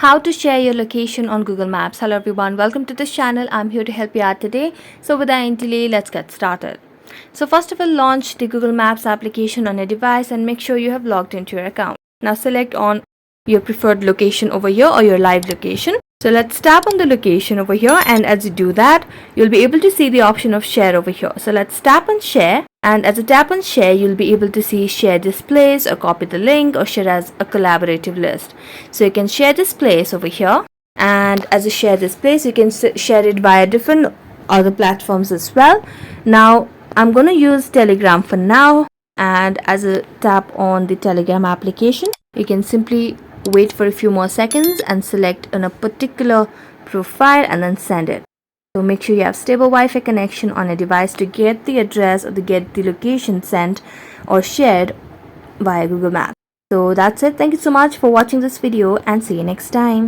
how to share your location on Google Maps. Hello everyone, welcome to this channel. I'm here to help you out today. So without any delay, let's get started. So first of all, launch the Google Maps application on your device and make sure you have logged into your account. Now select on your preferred location over here or your live location. So let's tap on the location over here, and as you do that, you'll be able to see the option of share over here. So let's tap on share, and as you tap on share, you'll be able to see share this place or copy the link or share as a collaborative list. So you can share this place over here, and as you share this place, you can share it via different other platforms as well. Now I'm going to use Telegram for now, and as you tap on the Telegram application, you can simply wait for a few more seconds and select on a particular profile and then send it. So make sure you have stable Wi-Fi connection on a device to get the address or to get the location sent or shared via Google Maps. So that's it. Thank you so much for watching this video and see you next time.